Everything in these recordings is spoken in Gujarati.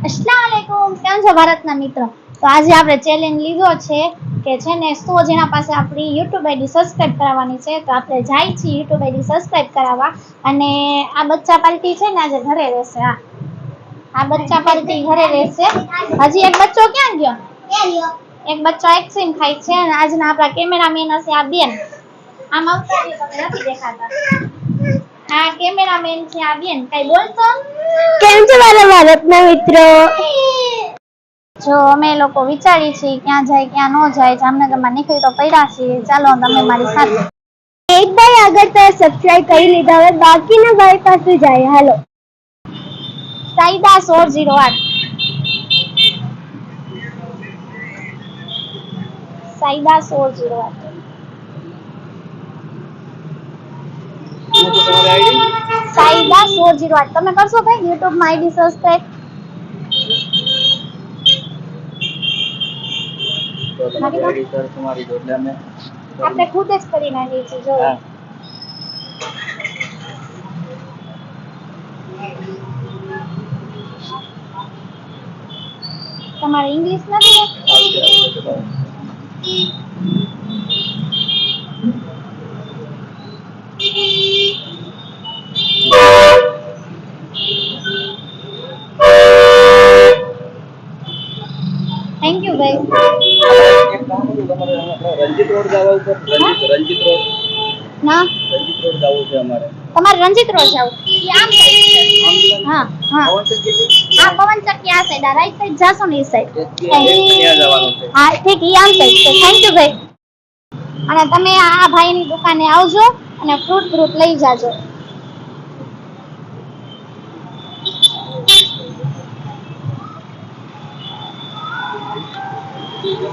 अस्सलामुअलैकुम, કેમ છો ભારતના મિત્રો? તો આજે આપણે ચેલેન્જ લીધો છે કે છે ને 100 જણા પાસે આપણી YouTube આઈડી સબસ્ક્રાઇબ કરાવવાની છે. તો આપણે જાય છીએ YouTube આઈડી સબસ્ક્રાઇબ કરાવવા. અને આ બચ્ચા પાર્ટી છે ને આજે ઘરે રહેશે. આ બચ્ચા પાર્ટી ઘરે રહેશે. હજી એક બચ્ચો ક્યાં ગયો? એક બચ્ચો આઈસ્ક્રીમ ખાય છે. અને આજના આપણા કેમેરામેન હશે આ બેન. આમ આવતા તમને નથી દેખાતા. આ કેમેરામેન છે આ બેન. કઈ બોલતો? કેમ છો મારા ભારતના મિત્રો? જો અમે લોકો વિચારી છીએ ક્યાં જાય ક્યાં ન જાય. જામનગરમાં નીકળી તો પડ્યા છીએ. ચાલો તમે મારી સાથે. એક ભાઈ આગળ તો સબસ્ક્રાઇબ કરી લીધા, હવે બાકીના ભાઈ પાસે જાય. હાલો. સાઈદા 1608. સાઈદા 1608. સાઈદા 1608. તમે કરશો ભાઈ YouTube માં આઈડી સબસ્ક્રાઇબ? આપણે ખુદ જ કરી નાખીએ છીએ. જો તમારે ઇંગ્લિશ નથી? થેન્ક યુ ભાઈ. રંજીત રોડ જવા ઉપર રંજીત રોડ ના રંજીત રોડ જવું છે અમારે. તમારે રંજીત રોડ જાવ? ઈ આમ સાઈડ છે. હા હા હા, પવન ચક્કી આ સાઈડ. આ રાઈટ સાઈડ જાશો ને ઈ સાઈડ. ત્યાં જવાનું છે. હા ઠીક, ઈ આમ સાઈડ છે. થેન્ક યુ ભાઈ. અને તમે આ ભાઈની દુકાને આવજો અને ફ્રૂટ લઈ જાજો.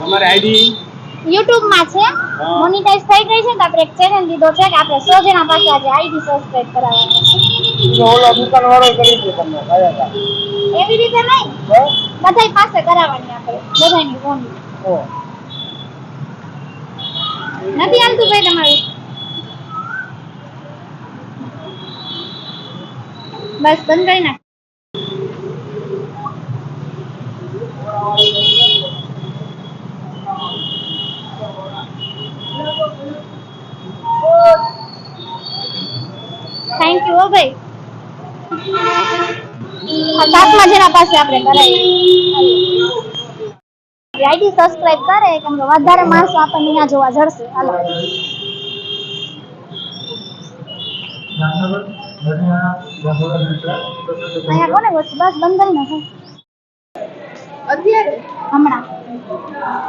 અમારી આઈડી YouTube માં છે, મોનેટાઈઝ થઈ ગઈ છે. તો આપણે એક ચેલેન્જ લીધો છે કે આપણે 100 જણા પાસે આજે આઈડી સબસ્ક્રાઇબ કરાવવાની. ઓલો દુકાન વાળો કરી દે તમને કયા એવી રીતે નહીં, બધાય પાસે કરાવવાની આપણે, બધાયની ફોન. નથી હાલતું ભાઈ તમારું? બસ બંધ કરી નાખ. થેન્ક યુ હો ભાઈ. આ 7મા જણા પાસે આપણે કરાવી. આઈડી સબસ્ક્રાઇબ કરે કેમ કે વધારે માણસો આપણને અહીંયા જોવા જડશે. હાલો. અહીંયા કોને ગોઠવું? બસ બંધ કરી નાખો. અત્યારે હમણાં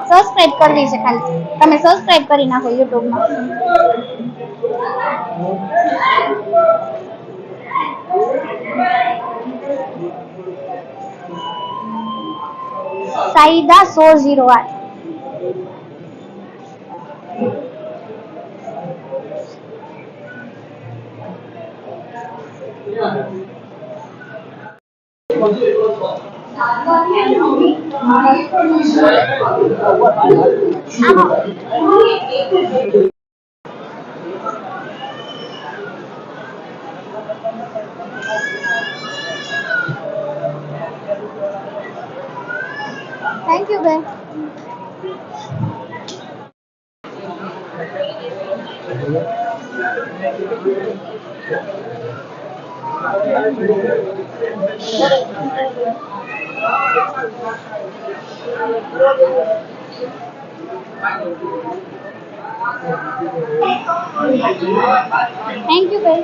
સબસ્ક્રાઇબ કરવી છે ખાલી. તમે સબસ્ક્રાઇબ કરી નાખો YouTube માં. સાઈદા 1608. થેન્ક યુ બેન. થેન્ક યુ બેન.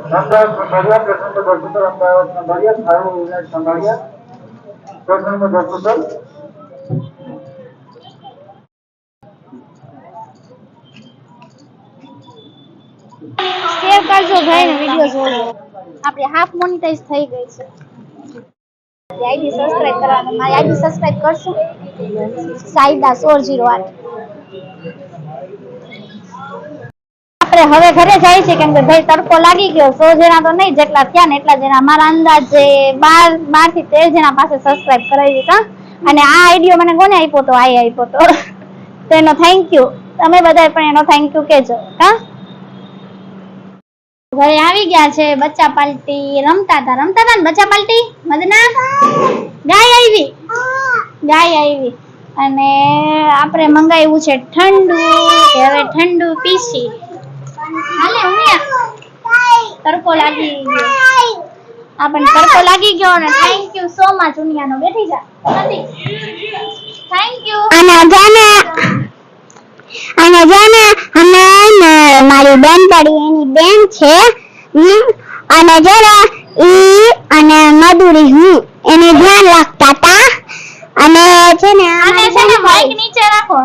નંબર સંભાળ્યા પ્રશ્ન નંબર 10 અમદાવાદ સંભાળ્યા થાળો યુનિટ સંભાળ્યા પ્રશ્ન નંબર 10 શેર કરજો ભાઈ ને વિડિયો જોજો. આપણે હાફ મોનેટાઈઝ થઈ ગઈ છે. આઈડી સબસ્ક્રાઇબ કરવાનું. મારી આઈડી સબસ્ક્રાઇબ કરશો? સાઈદા 1608. આપણે હવે ઘરે જાય છે કેમ કે ભાઈ તડકો લાગી ગયો. 100 જણા તો નહીં, જેટલા થયા ને એટલા જણા, મારા અંદાજે 12 થી 13 જણા પાસે સબસ્ક્રાઇબ કરાવી દીધા. અને આ આઈડિયો મને કોને આપ્યો તો? આપ્યો તો એનો થેન્ક યુ. તમે બધા પણ એનો થેન્ક યુ કહેજો. હા, ઘરે આવી ગયા છે. બચ્ચા પાલ્ટી રમતા હતા ને બચ્ચા પાલ્ટી. મદના ગાય આવી અને આપણે મંગાવ્યું છે ઠંડુ. હવે ઠંડુ પીસી હાલે. તડકો લાગી ગયો આપણને, તડકો લાગી ગયો અને થેન્ક યુ સો મચ. ઉનિયાનો બેઠી જા. Thank you. અને જાને અમે મારી બેન પડી એની બેન છે અને જરા ઈ અને મધુરી હું એને ધ્યાન રાખતા હતા. અને છે ને માઇક નીચે રાખો.